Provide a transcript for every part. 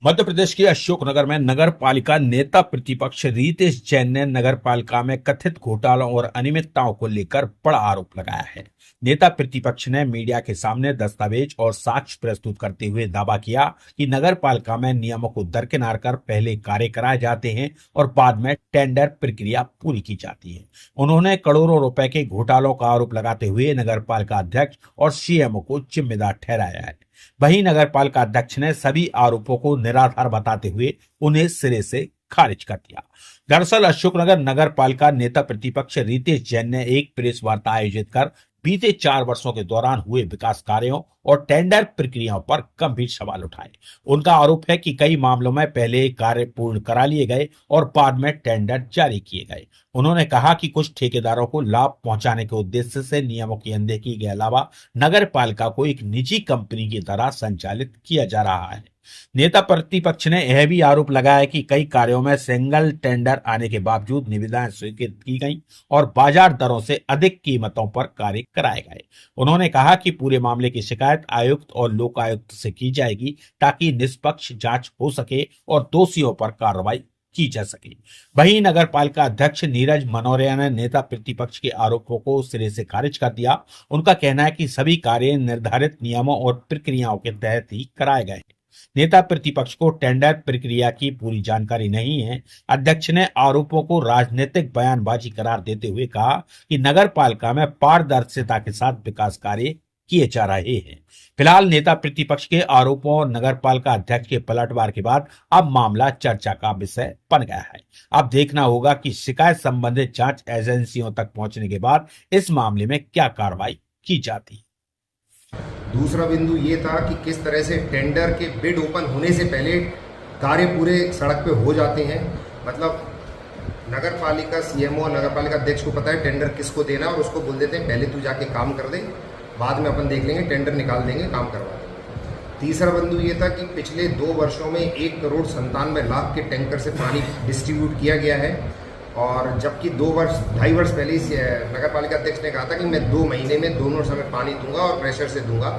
मध्य प्रदेश के अशोकनगर में नगर पालिका नेता प्रतिपक्ष रितेश जैन ने नगर पालिका में कथित घोटालों और अनियमितताओं को लेकर बड़ा आरोप लगाया है। नेता प्रतिपक्ष ने मीडिया के सामने दस्तावेज और साक्ष्य प्रस्तुत करते हुए दावा किया कि नगर पालिका में नियमों को दरकिनार कर पहले कार्य कराए जाते हैं और बाद में टेंडर प्रक्रिया पूरी की जाती है। उन्होंने करोड़ों रुपए के घोटालों का आरोप लगाते हुए नगर पालिका अध्यक्ष और सीएमओ को जिम्मेदार ठहराया है। वहीं नगर पालिका अध्यक्ष ने सभी आरोपों को निराधार बताते हुए उन्हें सिरे से खारिज कर दिया। दरअसल अशोकनगर नगर पालिका नेता प्रतिपक्ष रितेश जैन ने एक प्रेस वार्ता आयोजित कर बीते 4 वर्षों के दौरान हुए विकास कार्यों और टेंडर प्रक्रियाओं पर गंभीर सवाल उठाए। उनका आरोप है कि कई मामलों में पहले कार्य पूर्ण करा लिए गए और बाद में टेंडर जारी किए गए। उन्होंने कहा कि कुछ ठेकेदारों को लाभ पहुंचाने के उद्देश्य से नियमों की अनदेखी के अलावा नगर पालिका को एक निजी कंपनी की तरह संचालित किया जा रहा है। नेता प्रतिपक्ष ने यह भी आरोप लगाया कि कई कार्यों में सिंगल टेंडर आने के बावजूद निविदाएं स्वीकृत की गईं और बाजार दरों से अधिक कीमतों पर कार्य कराए गए। उन्होंने कहा कि पूरे मामले की शिकायत आयुक्त और लोकायुक्त से की जाएगी ताकि निष्पक्ष जांच हो सके और दोषियों पर कार्रवाई की जा सके। वहीं नगर पालिका अध्यक्ष नीरज मनोरिया ने नेता प्रतिपक्ष के आरोपों को सिरे से खारिज कर दिया। उनका कहना है कि सभी कार्य निर्धारित नियमों और प्रक्रियाओं के तहत ही कराए गए हैं। नेता प्रतिपक्ष को टेंडर प्रक्रिया की पूरी जानकारी नहीं है। अध्यक्ष ने आरोपों को राजनीतिक बयानबाजी करार देते हुए कहा कि नगर पालिका में पारदर्शिता के साथ विकास कार्य किए जा रहे हैं। फिलहाल नेता प्रतिपक्ष के आरोपों और नगर पालिका अध्यक्ष के पलटवार के बाद अब मामला चर्चा का विषय बन गया है। अब देखना होगा कि शिकायत संबंधित जांच एजेंसियों तक पहुंचने के बाद इस मामले में क्या कार्रवाई की जाती है। दूसरा बिंदु ये था कि किस तरह से टेंडर के बिड ओपन होने से पहले कार्य पूरे सड़क पे हो जाते हैं। मतलब नगर पालिका सीएमओ नगर पालिका अध्यक्ष को पता है टेंडर किसको देना और उसको बोल देते हैं पहले तू जाके काम कर दे, बाद में अपन देख लेंगे, टेंडर निकाल देंगे, काम करवा देंगे। तीसरा बिंदु ये था कि पिछले 2 वर्षों में 1,97,00,000 के टैंकर से पानी डिस्ट्रीब्यूट किया गया है और जबकि 2.5 वर्ष पहले नगर पालिका अध्यक्ष ने कहा था कि मैं 2 महीने में दोनों समय पानी दूंगा और प्रेशर से दूंगा।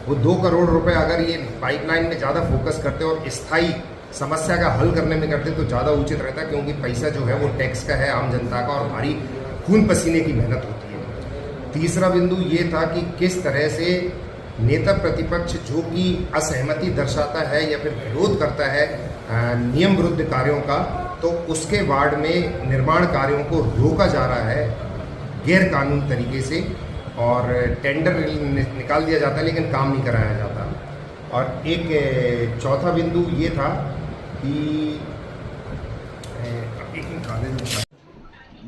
वो 2 करोड़ रुपए अगर ये पाइपलाइन में ज़्यादा फोकस करते और स्थायी समस्या का हल करने में करते तो ज़्यादा उचित रहता, क्योंकि पैसा जो है वो टैक्स का है, आम जनता का, और भारी खून पसीने की मेहनत होती है। तीसरा बिंदु ये था कि किस तरह से नेता प्रतिपक्ष जो कि असहमति दर्शाता है या फिर विरोध करता है नियम विरुद्ध कार्यों का, तो उसके वार्ड में निर्माण कार्यों को रोका जा रहा है गैर कानूनी तरीके से और टेंडर निकाल दिया जाता है लेकिन काम नहीं कराया जाता। और एक चौथा बिंदु ये था कि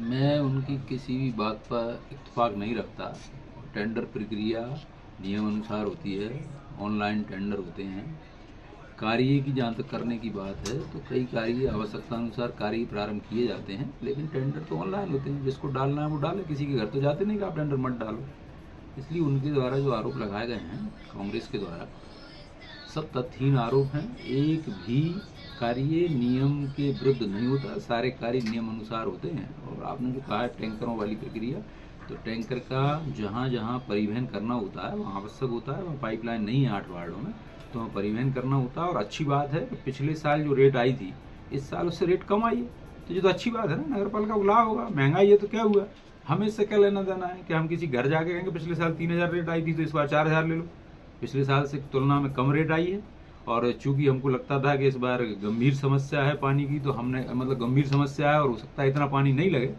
मैं उनकी किसी भी बात पर इत्तेफाक नहीं रखता। टेंडर प्रक्रिया नियम अनुसार होती है, ऑनलाइन टेंडर होते हैं। कार्य की जहाँ तक करने की बात है तो कई कार्य आवश्यकता अनुसार कार्य प्रारंभ किए जाते हैं, लेकिन टेंडर तो ऑनलाइन होते हैं। जिसको डालना है वो डाले, किसी के घर तो जाते नहीं कि आप टेंडर मत डालो। इसलिए उनके द्वारा जो आरोप लगाए गए हैं कांग्रेस के द्वारा, सब तथ्यहीन आरोप हैं। एक भी कार्य नियम के विरुद्ध नहीं होता, सारे कार्य नियम अनुसार होते हैं। और आपने जो कहा टैंकरों वाली प्रक्रिया, तो टैंकर का जहाँ जहाँ परिवहन करना होता है वहाँ आवश्यक होता है। वहाँ पाइपलाइन नहीं है 8 वार्डों में, तो वहाँ परिवहन करना होता है। और अच्छी बात है कि पिछले साल जो रेट आई थी इस साल उससे रेट कम आई है, तो ये तो अच्छी बात है ना। नगर पालिका को लाभ होगा, महंगाई है तो क्या हुआ, हमें इससे क्या लेना देना है कि हम किसी घर जाके कहेंगे पिछले साल 3,000 रेट आई थी तो इस बार 4,000 ले लो। पिछले साल से तुलना में कम रेट आई है। और चूंकि हमको लगता था कि इस बार गंभीर समस्या है पानी की, तो हमने गंभीर समस्या है और हो सकता है इतना पानी नहीं लगे,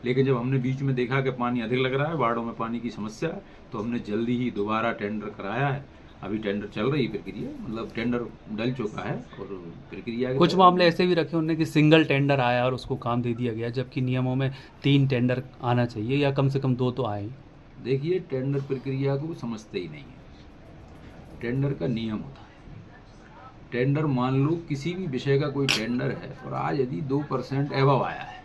लेकिन जब हमने बीच में देखा कि पानी अधिक लग रहा है, वार्डों में पानी की समस्या है, तो हमने जल्दी ही दोबारा टेंडर कराया है। अभी टेंडर चल रही प्रक्रिया, टेंडर डल चुका है और प्रक्रिया। कुछ मामले ऐसे भी रखे उन्होंने कि सिंगल टेंडर आया और उसको काम दे दिया गया, जबकि नियमों में 3 टेंडर आना चाहिए या कम से कम 2 तो आए। देखिए, टेंडर प्रक्रिया को समझते ही नहीं है। टेंडर का नियम होता है। टेंडर, मान लो किसी भी विषय का कोई टेंडर है और आज यदि 2% एवव आया है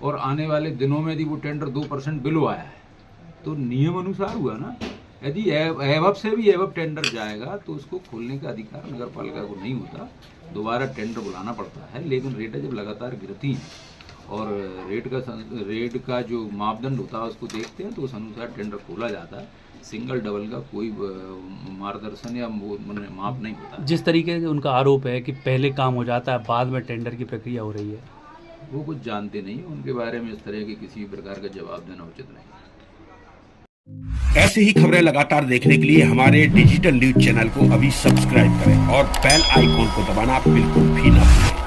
और आने वाले दिनों में यदि वो टेंडर 2% बिलो आया है तो नियम अनुसार हुआ ना। यदि एवब से भी एवब टेंडर जाएगा तो उसको खोलने का अधिकार नगर पालिका को नहीं होता, दोबारा टेंडर बुलाना पड़ता है। लेकिन रेटें जब लगातार गिरती हैं और रेट का जो मापदंड होता है उसको देखते हैं, तो उस अनुसार टेंडर खोला जाता है। सिंगल डबल का कोई मार्गदर्शन या माप नहीं होता। जिस तरीके से उनका आरोप है कि पहले काम हो जाता है, बाद में टेंडर की प्रक्रिया हो रही है, वो कुछ जानते नहीं, उनके बारे में इस तरह के किसी प्रकार का जवाब देना उचित नहीं। ऐसे ही खबरें लगातार देखने के लिए हमारे डिजिटल न्यूज चैनल को अभी सब्सक्राइब करें और बेल आइकॉन को दबाना बिल्कुल भी ना भूलें।